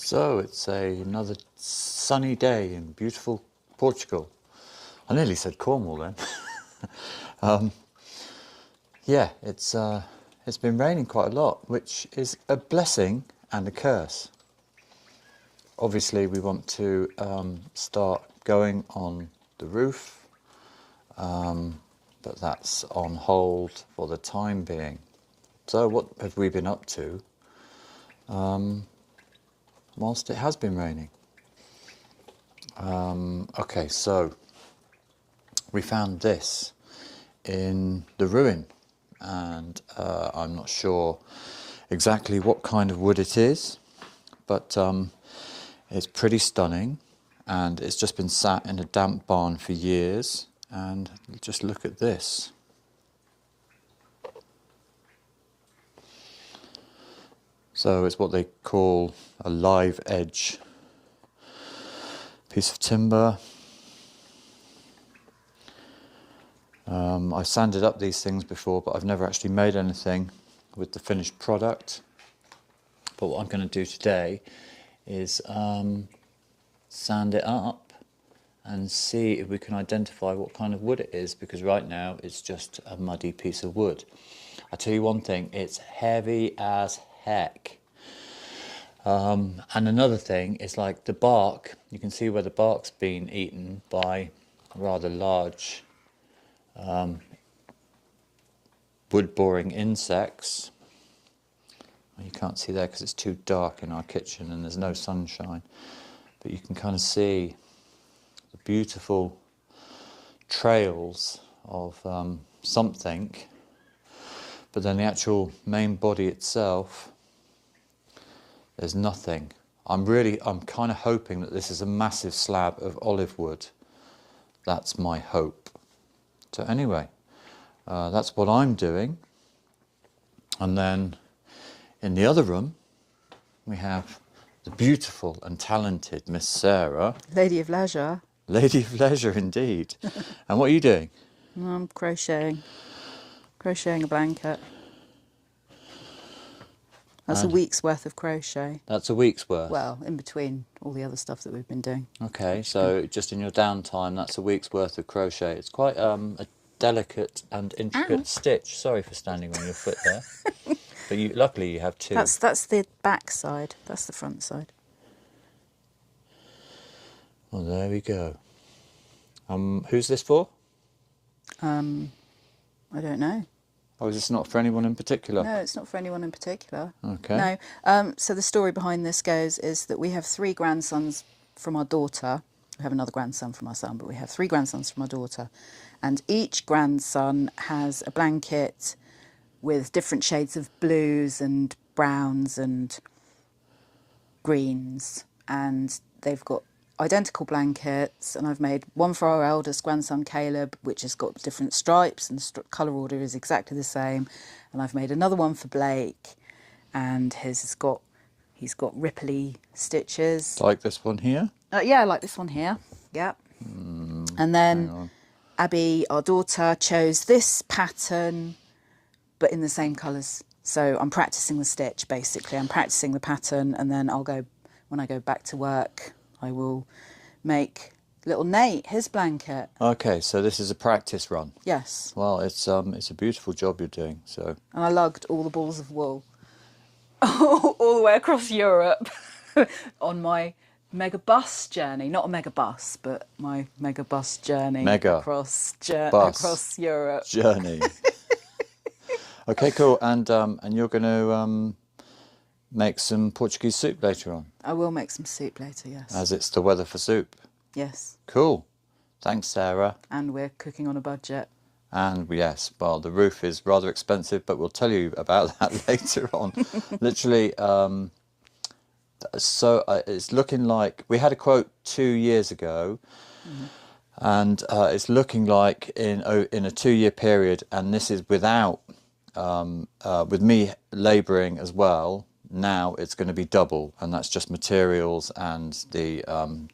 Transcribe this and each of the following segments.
So it's another sunny day in beautiful Portugal. I nearly said Cornwall then. Yeah, it's been raining quite a lot, which is a blessing and a curse. Obviously we want to start going on the roof, but that's on hold for the time being. So what have we been up to whilst it has been raining? Okay, so we found this in the ruin, and I'm not sure exactly what kind of wood it is, but it's pretty stunning, and it's just been sat in a damp barn for years. And just look at this. So it's what they call a live edge piece of timber. I've sanded up these things before, but I've never actually made anything with the finished product. But what I'm going to do today is sand it up and see if we can identify what kind of wood it is, because right now it's just a muddy piece of wood. I tell you one thing, it's heavy as heck. And another thing is, like, the bark, you can see where the bark's been eaten by rather large wood-boring insects. You can't see there because it's too dark in our kitchen and there's no sunshine, but you can kind of see the beautiful trails of something, but then the actual main body itself, there's nothing. I'm kind of hoping that this is a massive slab of olive wood. That's my hope. So anyway, that's what I'm doing. And then in the other room, we have the beautiful and talented Miss Sarah. Lady of Leisure. Lady of Leisure, indeed. And what are you doing? I'm crocheting. Crocheting a blanket. That's a week's worth of crochet. That's a week's worth? Well, in between all the other stuff that we've been doing. Okay, so just in your downtime, that's a week's worth of crochet. It's quite a delicate and intricate stitch. Sorry for standing on your foot there. But luckily you have two. That's the back side. That's the front side. Well, there we go. Who's this for? I don't know. Oh, is this not for anyone in particular? No, it's not for anyone in particular. Okay. No. So the story behind this goes is that we have 3 grandsons from our daughter. We have another grandson from our son, but we have 3 grandsons from our daughter. And each grandson has a blanket with different shades of blues and browns and greens. And they've got identical blankets, and I've made one for our eldest grandson Caleb, which has got different stripes, and the colour order is exactly the same. And I've made another one for Blake, and he's got ripply stitches. Like this one here? Yeah, like this one here. Yeah. And then Abby, our daughter, chose this pattern, but in the same colours. So I'm practising the stitch, basically. I'm practising the pattern, and then when I go back to work, I will make little Nate his blanket. Okay, so this is a practice run. Yes. Well, it's a beautiful job you're doing. So. And I lugged all the balls of wool all the way across Europe on my mega bus journey. Not a mega bus, but my mega bus journey across Europe. Journey. Okay, cool. And you're going to make some Portuguese soup later on? I will make some soup later, yes. As it's the weather for soup? Yes. Cool. Thanks, Sarah. And we're cooking on a budget. And yes, well, the roof is rather expensive, but we'll tell you about that later on. Literally, it's looking like, we had a quote 2 years ago, and it's looking like in a 2-year period, and this is without, with me labouring as well, now it's going to be double, and that's just materials, and the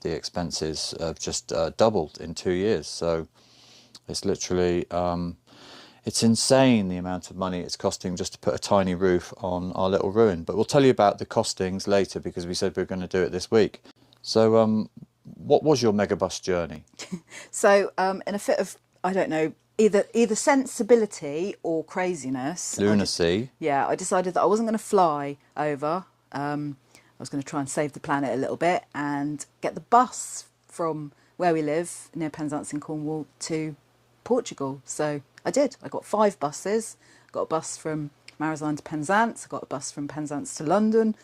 expenses have just doubled in 2 years. So it's literally It's insane the amount of money it's costing just to put a tiny roof on our little ruin. But we'll tell you about the costings later because we said we were going to do it this week. So what was your megabus journey? So in a fit of, I don't know, either sensibility or craziness. Lunacy. I decided that I wasn't going to fly over. I was going to try and save the planet a little bit and get the bus from where we live near Penzance in Cornwall to Portugal. So I did. I got 5 buses. I got a bus from Marizine to Penzance. I got a bus from Penzance to London.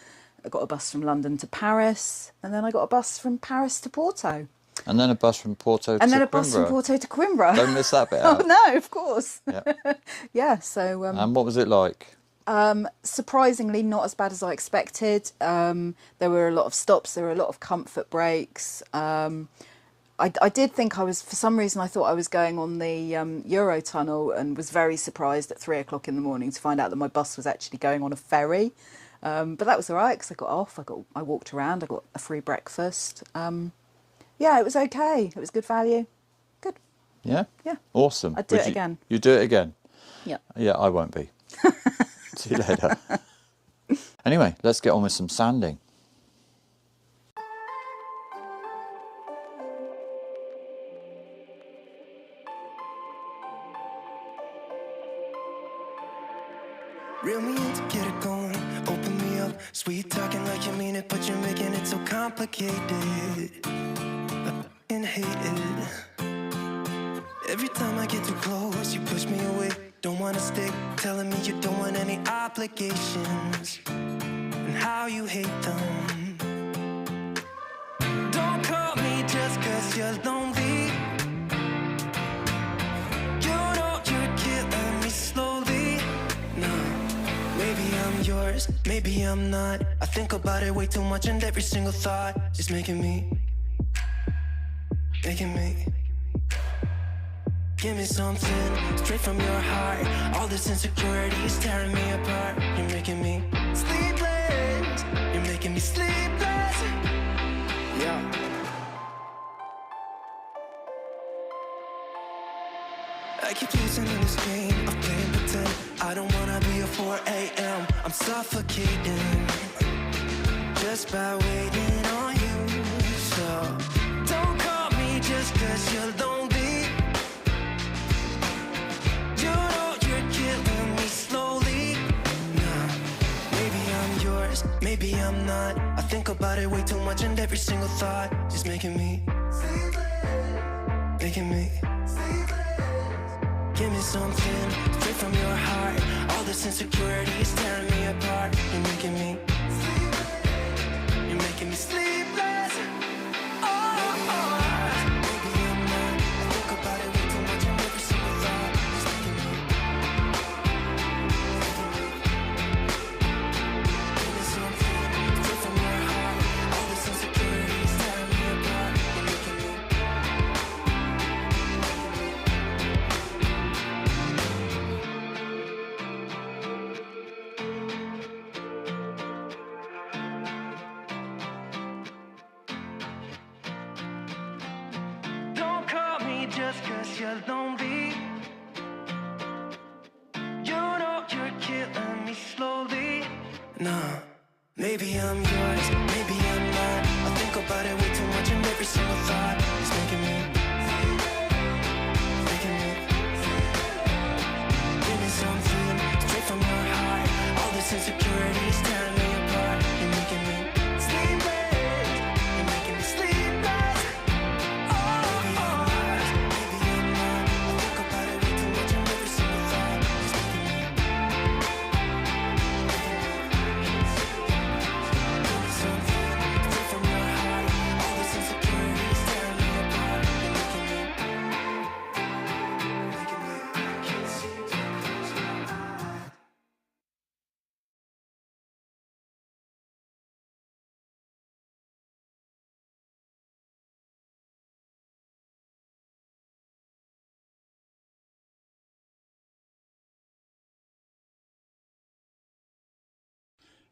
I got a bus from London to Paris. And then I got a bus from Paris to Porto. And then a bus from Porto to Coimbra. And then a bus from Porto to Coimbra. Don't miss that bit out. Oh, no, of course. Yeah. So... and what was it like? Surprisingly, not as bad as I expected. There were a lot of stops. There were a lot of comfort breaks. I did think for some reason, I thought I was going on the Eurotunnel and was very surprised at 3 o'clock in the morning to find out that my bus was actually going on a ferry. But that was all right because I got off. I walked around. I got a free breakfast. Yeah, it was okay. It was good value. Good. Yeah? Yeah. Awesome. I'd do it again. You do it again? Yeah. Yeah, I won't be. See you later. Anyway, let's get on with some sanding. Reel me in to get it going, open me up. Sweet talking like you mean it, but you're making it so complicated. I f***ing hate it. Every time I get too close, you push me away. Don't wanna stick, telling me you don't want any obligations, and how you hate them. Don't call me just cause you're lonely. You know you're killing me slowly. No, maybe I'm yours, maybe I'm not. I think about it way too much, and every single thought is making me. Give me something straight from your heart. All this insecurity is tearing me apart. You're making me sleepless. You're making me sleepless. Yeah. I keep losing in this game of playing pretend. I don't wanna be a 4 a.m. I'm suffocating just by waiting on you. So don't call me just cause you're lonely. You know you're killing me slowly. Nah, maybe I'm yours, maybe I'm not. I think about it way too much, and every single thought is making me. Give me something straight from your heart. All this insecurity is tearing me apart. You're making me sleepless. Maybe I'm not. I think about it way too much, and every single thought is making me. Give me something straight from your heart. All this insecurity is tearing me apart. You're making me. Don't call me just cause you're lonely. You know you're killing me slowly. Nah, maybe I'm yours, maybe I'm not. I think about it way too much, and every single thought is making me. Give me something straight from your heart. All this insecurity is tearing me apart. You're making me sleepless. You're making me sleepless. Maybe I'm yours, maybe I'm not. I think about it way too much, and every single thought is making me. Give me something straight from your heart. All this insecurity is tearing me apart. You're making me.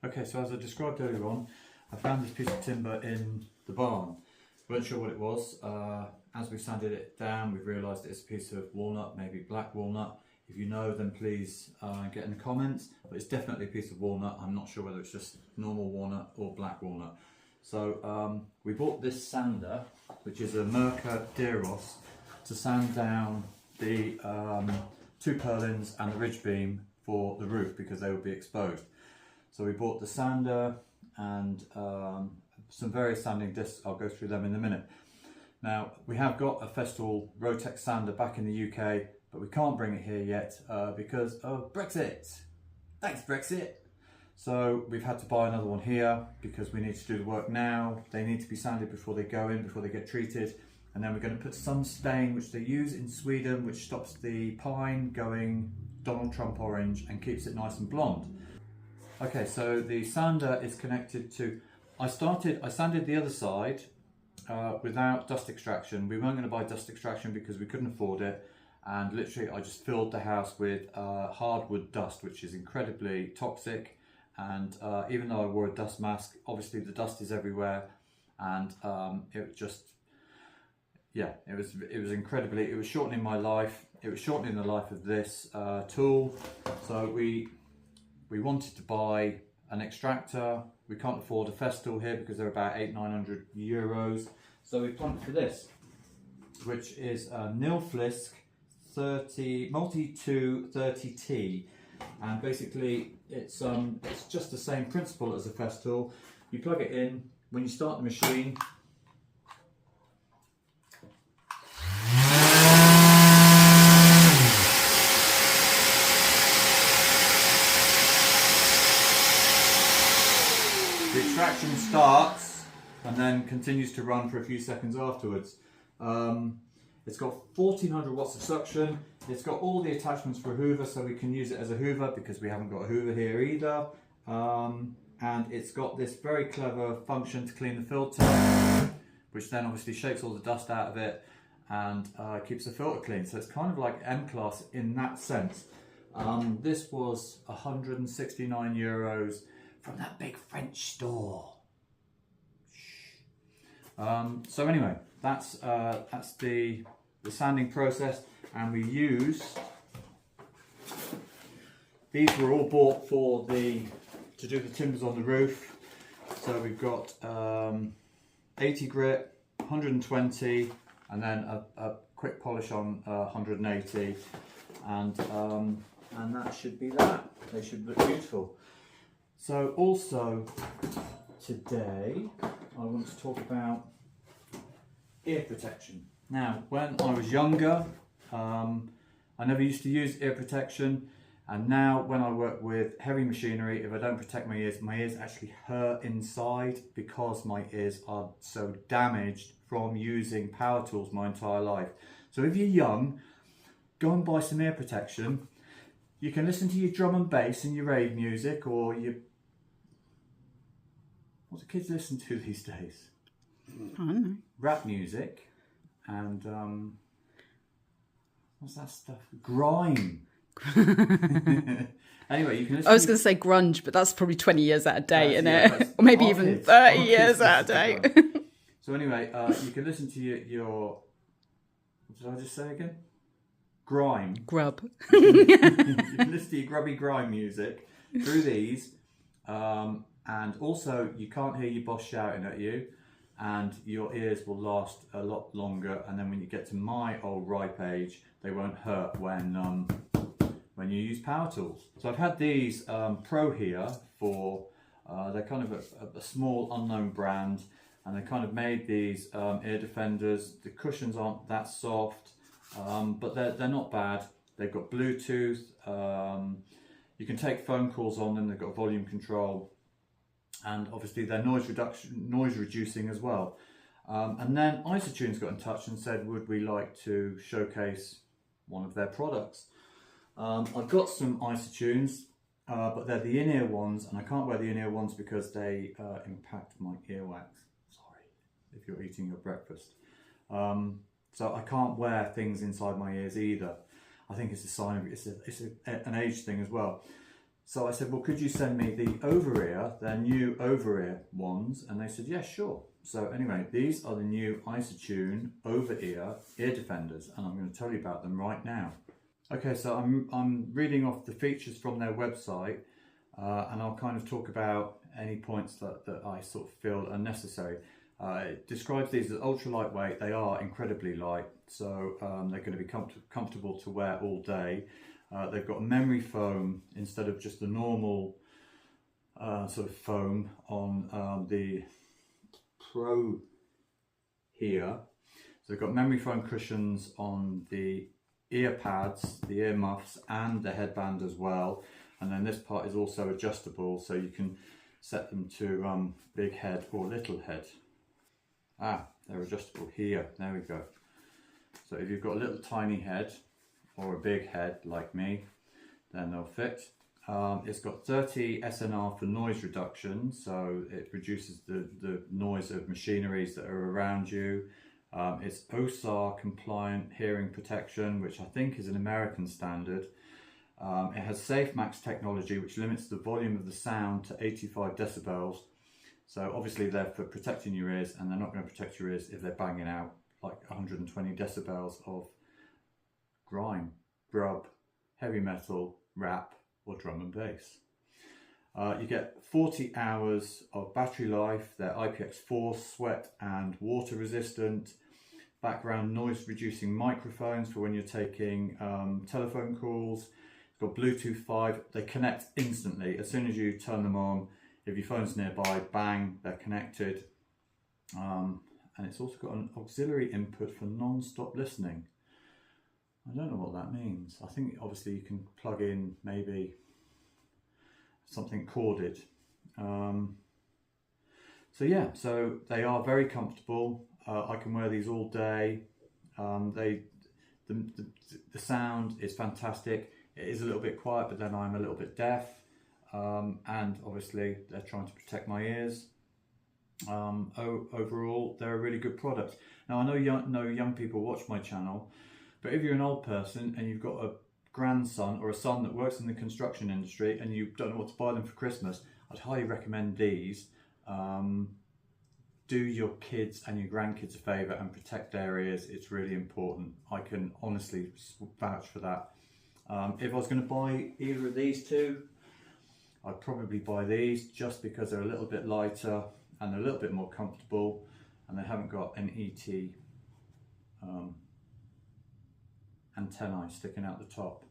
Okay, so as I described earlier on, I found this piece of timber in the barn. Weren't sure what it was. As we sanded it down, we've realised it's a piece of walnut, maybe black walnut. If you know, then please get in the comments. But it's definitely a piece of walnut. I'm not sure whether it's just normal walnut or black walnut. So we bought this sander, which is a Merca Deros, to sand down the 2 purlins and the ridge beam for the roof because they would be exposed. So we bought the sander and some various sanding discs. I'll go through them in a minute. Now, we have got a Festool Rotex sander back in the UK, but we can't bring it here yet because of Brexit. Thanks, Brexit. So we've had to buy another one here because we need to do the work now. They need to be sanded before they go in, before they get treated. And then we're going to put some stain, which they use in Sweden, which stops the pine going Donald Trump orange and keeps it nice and blonde. Okay, so the sander is connected to, I sanded the other side without dust extraction. We weren't going to buy dust extraction because we couldn't afford it. And literally I just filled the house with hardwood dust, which is incredibly toxic. And even though I wore a dust mask, obviously the dust is everywhere. And it just, yeah, it was incredibly, it was shortening my life. It was shortening the life of this tool. So we wanted to buy an extractor. We can't afford a Festool here because they're about 800-900 euros. So we plumped for this, which is a Nilflisk 30 multi-2 30T, and basically it's just the same principle as a Festool. You plug it in when you start the machine. The extraction starts and then continues to run for a few seconds afterwards. It's got 1400 watts of suction. It's got all the attachments for a hoover, so we can use it as a hoover because we haven't got a hoover here either. And it's got this very clever function to clean the filter, which then obviously shakes all the dust out of it and keeps the filter clean. So it's kind of like M-Class in that sense. This was 169 euros from that big French store. So anyway, that's the sanding process, and we use, these were all bought for to do the timbers on the roof. So we've got 80 grit, 120, and then a quick polish on 180, and that should be that. They should look beautiful. So also today I want to talk about ear protection. Now, when I was younger, I never used to use ear protection, and now when I work with heavy machinery, if I don't protect my ears actually hurt inside because my ears are so damaged from using power tools my entire life. So if you're young, go and buy some ear protection. You can listen to your drum and bass and your rave music, or your, what do kids listen to these days? I don't know. Rap music and what's that stuff? Grime. Anyway, you can listen. I was going to say grunge, but that's probably 20 years out of date, isn't yeah, it? Or maybe even kids, 30 years out of date. So anyway, you can listen to your what did I just say again? Grime. Grub. You can listen to your grubby grime music through these, and also you can't hear your boss shouting at you, and your ears will last a lot longer. And then when you get to my old ripe age, they won't hurt when you use power tools. So I've had these Pro here for they're kind of a small unknown brand, and they kind of made these ear defenders. The cushions aren't that soft, but they're not bad. They've got Bluetooth. You can take phone calls on them. They've got volume control, and obviously they're noise reducing as well. And then Isotunes got in touch and said, would we like to showcase one of their products? I've got some Isotunes, but they're the in-ear ones, and I can't wear the in-ear ones because they impact my earwax. Sorry, if you're eating your breakfast. So I can't wear things inside my ears either. I think it's a sign of it's an age thing as well. So I said, well, could you send me the over-ear, their new over-ear ones? And they said, yeah, sure. So anyway, these are the new Isotune over-ear ear defenders, and I'm going to tell you about them right now. Okay, so I'm reading off the features from their website, and I'll kind of talk about any points that I sort of feel are necessary. It describes these as ultra lightweight. They are incredibly light, so they're going to be comfortable to wear all day. They've got memory foam instead of just the normal sort of foam on the Pro here. So they've got memory foam cushions on the ear pads, the ear muffs, and the headband as well. And then this part is also adjustable, so you can set them to big head or little head. They're adjustable here. There we go. So if you've got a little tiny head or a big head like me, then they'll fit. It's got 30 SNR for noise reduction, so it reduces the noise of machineries that are around you. It's OSAR compliant hearing protection, which I think is an American standard. It has Safe Max technology, which limits the volume of the sound to 85 decibels. So obviously they're for protecting your ears, and they're not going to protect your ears if they're banging out like 120 decibels of grime, grub, heavy metal, rap, or drum and bass. You get 40 hours of battery life. They're IPX4, sweat and water resistant. Background noise reducing microphones for when you're taking telephone calls. It's got Bluetooth 5. They connect instantly. As soon as you turn them on, if your phone's nearby, bang, they're connected. And it's also got an auxiliary input for non-stop listening. I don't know what that means. I think obviously you can plug in maybe something corded. So yeah, so they are very comfortable. I can wear these all day. The sound is fantastic. It is a little bit quiet, but then I'm a little bit deaf. And obviously they're trying to protect my ears. Overall, they're a really good product. Now I know young people watch my channel, but if you're an old person and you've got a grandson or a son that works in the construction industry and you don't know what to buy them for Christmas, I'd highly recommend these. Do your kids and your grandkids a favour and protect their ears. It's really important. I can honestly vouch for that. If I was going to buy either of these two, I'd probably buy these just because they're a little bit lighter and they're a little bit more comfortable, and they haven't got an ET antennae sticking out the top,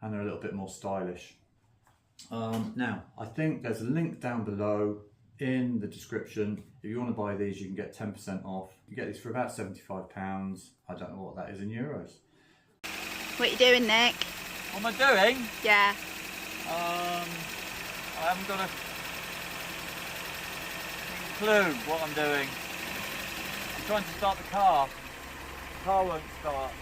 and they're a little bit more stylish. Now, I think there's a link down below in the description. If you want to buy these, you can get 10% off. You get these for about £75. I don't know what that is in euros. What are you doing, Nick? What am I doing? Yeah. I haven't got a clue what I'm doing. I'm trying to start the car. The car won't start.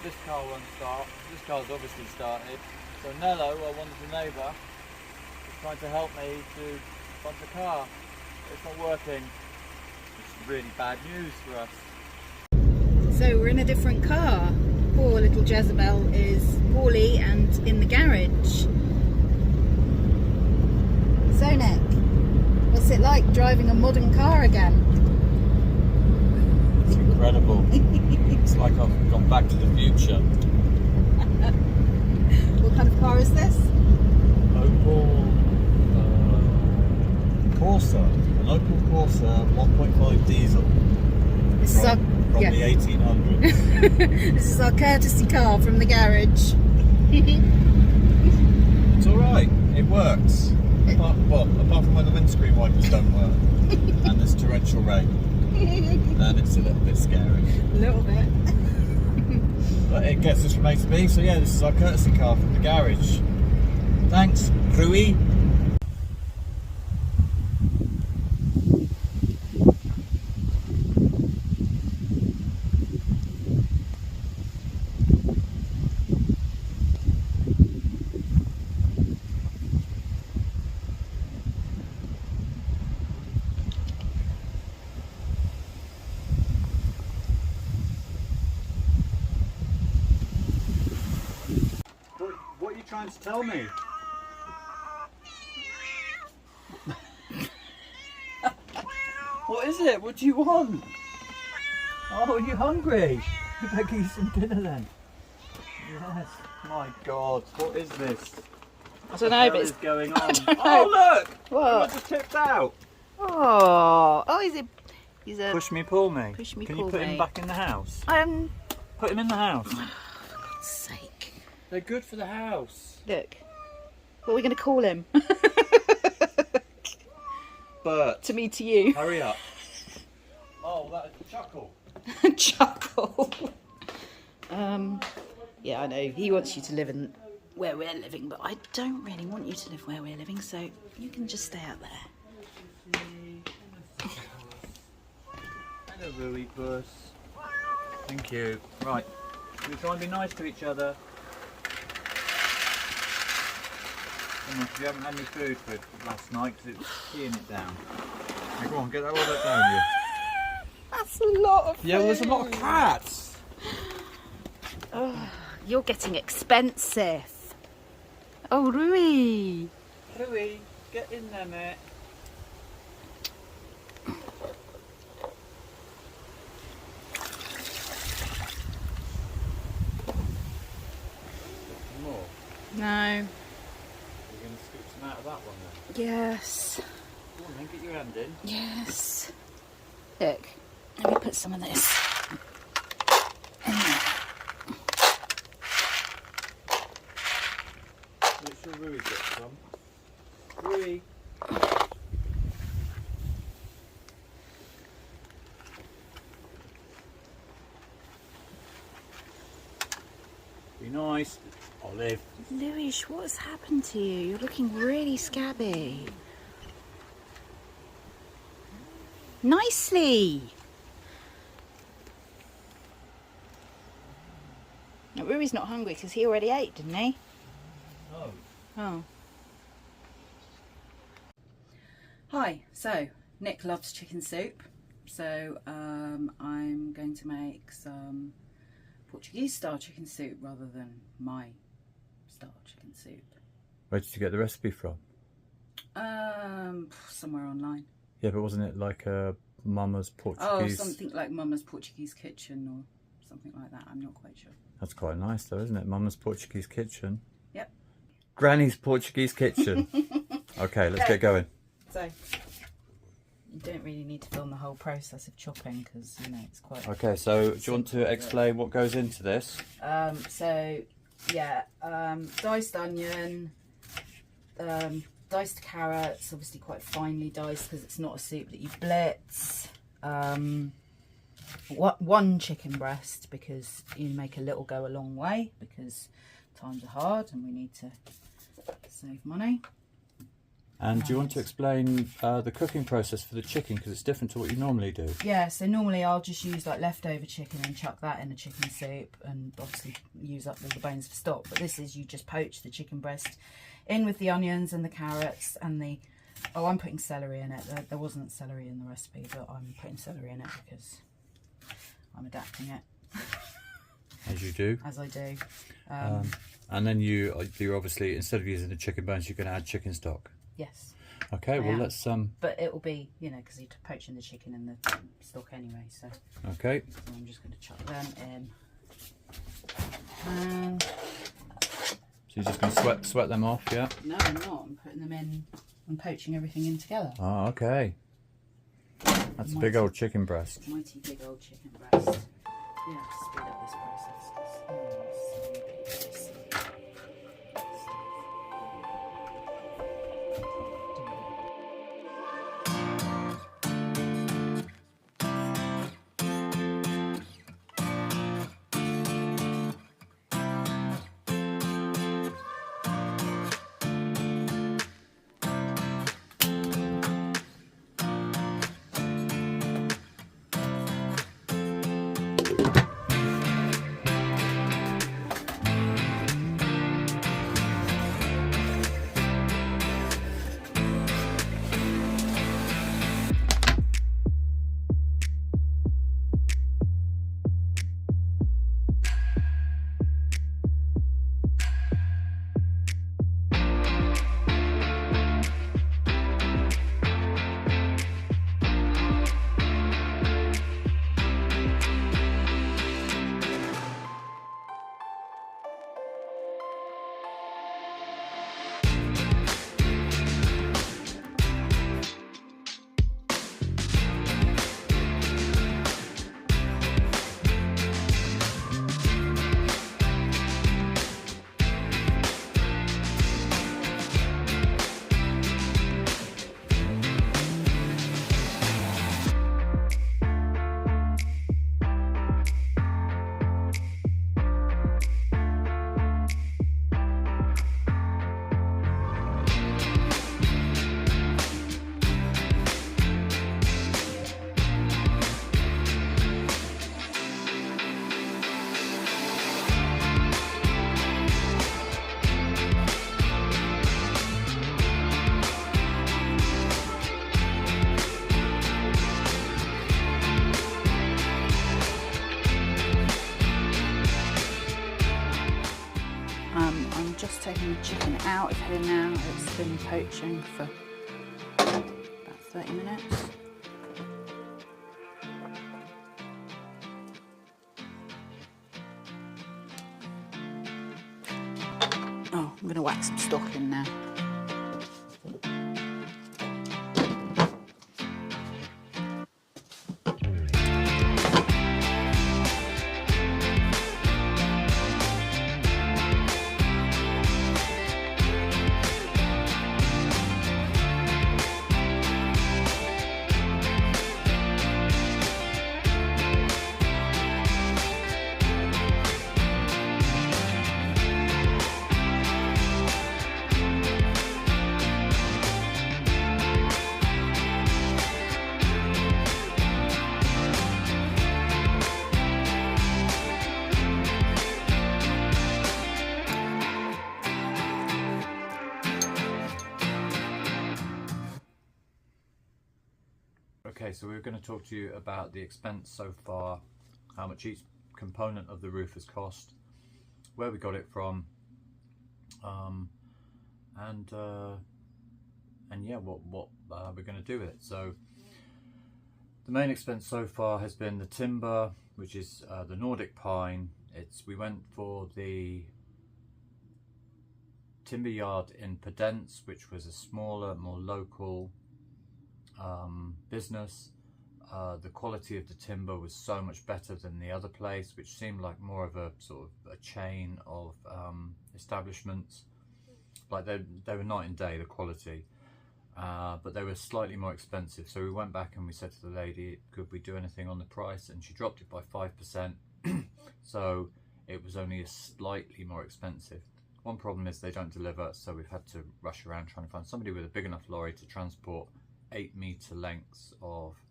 This car won't start. This car's obviously started. So Nello, our wonderful neighbour, is trying to help me to start the car. It's not working. It's really bad news for us. So we're in a different car. Poor little Jezebel is poorly and in the garage. So Nick, what's it like driving a modern car again? It's incredible. It's like I've gone back to the future. What kind of car is this? Opel Corsa. An Opel Corsa 1.5 diesel. This is our, From the 1800s. this is our courtesy car from the garage. It's alright, it works. Apart from when the windscreen wipers don't work and there's torrential rain. Then it's a little bit scary. A little bit. But it gets us from A to B, so yeah, this is our courtesy car from the garage. Thanks, Rui. What are you trying to tell me? What is it? What do you want? Oh, are you hungry? You better eat some dinner then. Yes. My God, what is this? I don't know, What but is it's... going on? don't know. Oh look! What? It just tipped out. Oh, he's a... Push me, pull me. Push me, Can pull you put me. him back in the house? For Put him in the house. God's sake. They're good for the house. Look. What are we going to call him? Bert. To me, to you. Hurry up. Oh, that chuckle. Chuckle. Yeah, I know. He wants you to live in where we're living, but I don't really want you to live where we're living, so you can just stay out there. Hello, Rui Bus. Thank you. Right. We try and be nice to each other. Come on, 'cause you haven't had any food for last night because it was peeing it down. Now, go on, get that all that down, you. That's a lot of food. Yeah, well, there's a lot of cats. Oh, you're getting expensive. Oh, Rui. Rui, get in there, mate. More. No. We're going to scoop some out of that one then. Yes. Go on then, get your hand in. Yes. Look, let me put some of this in there. Make sure Rui gets some. Rui. Be nice. Olive. Louis, what has happened to you? You're looking really scabby. Nicely. Now, Rui's not hungry because he already ate, didn't he? Oh. Oh. Hi, so Nick loves chicken soup, so I'm going to make some Portuguese style chicken soup rather than my style chicken soup. Where did you get the recipe from? Somewhere online. Yeah, but wasn't it like a Mama's Portuguese? Oh, something like Mama's Portuguese Kitchen or something like that. I'm not quite sure. That's quite nice though, isn't it? Mama's Portuguese Kitchen. Yep. Granny's Portuguese Kitchen. Okay, let's get going. So, you don't really need to film the whole process of chopping because, you know, it's quite... Okay, so do you want to explain what goes into this? Diced onion, diced carrots, obviously quite finely diced because it's not a soup that you blitz. One chicken breast because you make a little go a long way because times are hard and we need to save money. And do you want to explain the cooking process for the chicken because it's different to what you normally do? Yeah, so normally I'll just use like leftover chicken and chuck that in a chicken soup and obviously use up all the bones for stock. But this is you just poach the chicken breast in with the onions and the carrots and the... Oh, I'm putting celery in it. There wasn't celery in the recipe, but I'm putting celery in it because I'm adapting it. As you do. As I do. And then you're obviously, instead of using the chicken bones, you're going to add chicken stock. Yes. Okay, well let's... But it will be, you know, because you're poaching the chicken in the stock anyway, so... Okay. So I'm just going to chuck them in. And... So you're just going to sweat them off, yeah? No, I'm not. I'm putting them in and poaching everything in together. Oh, okay. That's a big old chicken breast. Mighty big old chicken breast. Yeah, speed up this process. 'Cause, so painless. I'm just taking the chicken out of here now. It's been poaching for about 30 minutes. Oh, I'm going to whack some stock in now. Okay, so we're going to talk to you about the expense so far, how much each component of the roof has cost, where we got it from, and yeah, what we're going to do with it. So the main expense so far has been the timber, which is the Nordic pine. We went for the timber yard in Pedence, which was a smaller, more local business. The quality of the timber was so much better than the other place, which seemed like more of a sort of a chain of establishments. Like they were night and day, the quality, but they were slightly more expensive. So we went back and we said to the lady, could we do anything on the price? And she dropped it by 5%. So it was only a slightly more expensive. One problem is they don't deliver, so we've had to rush around trying to find somebody with a big enough lorry to transport 8-meter lengths of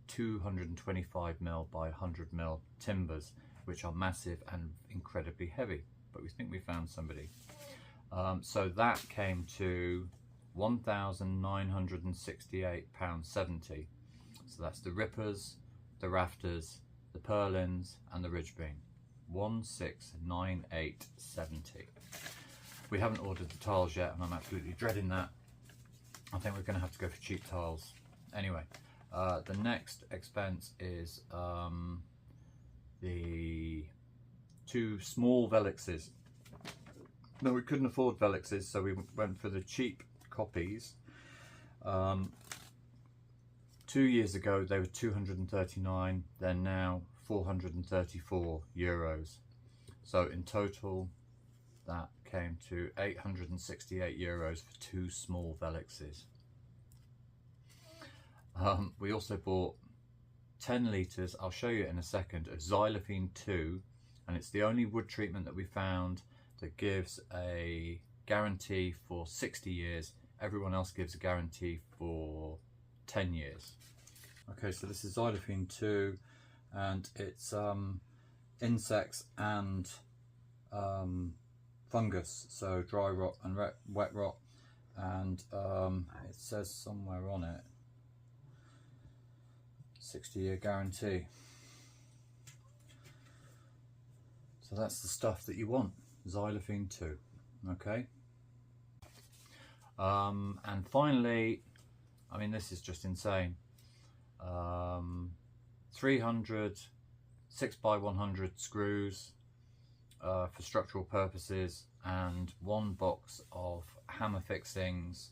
225mm by 100mm timbers, which are massive and incredibly heavy, but we think we found somebody. So that came to £1,968.70. So that's the rippers, the rafters, the purlins and the ridge beam. 1,698.70. We haven't ordered the tiles yet, and I'm absolutely dreading that. I think we're going to have to go for cheap tiles. Anyway, the next expense is the 2 small velexes. No, we couldn't afford velexes, so we went for the cheap copies. 2 years ago they were 239, they're now 434 euros. So in total that came to 868 euros for 2 small velexes. We also bought 10 litres, I'll show you in a second, of xylophene 2, and it's the only wood treatment that we found that gives a guarantee for 60 years. Everyone else gives a guarantee for 10 years. Okay, so this is xylophene 2, and it's insects and fungus, so dry rot and wet rot, and it says somewhere on it 60-year guarantee. So that's the stuff that you want, xylophene 2. Okay, and finally, I mean, this is just insane, 300 6x100 screws for structural purposes, and 1 box of hammer fixings,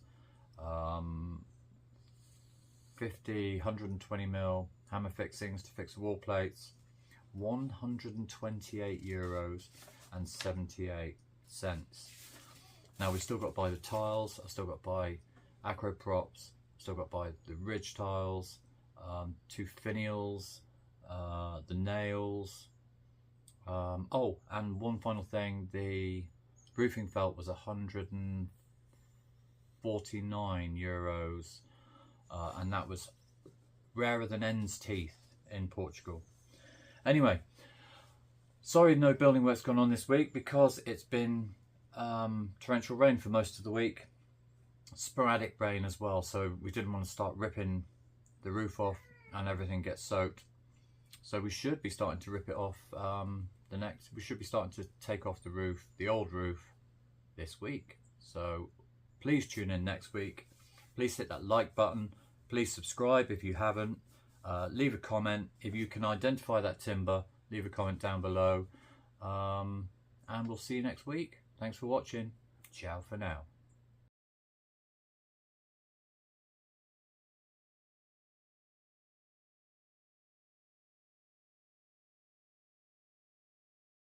50 120mm hammer fixings to fix wall plates, 128 euros and 78 cents. Now we've still got to buy the tiles, I've still got to buy acro props, still got to buy the ridge tiles, 2 finials, the nails. Oh, and one final thing, the roofing felt was 149 euros, and that was rarer than hen's teeth in Portugal. Anyway, sorry no building work's gone on this week because it's been torrential rain for most of the week, sporadic rain as well, so we didn't want to start ripping the roof off and everything gets soaked. So we should be starting to rip it off we should be starting to take off the roof, the old roof, this week. So please tune in next week. Please hit that like button. Please subscribe if you haven't. Leave a comment. If you can identify that timber, leave a comment down below. And we'll see you next week. Thanks for watching. Ciao for now.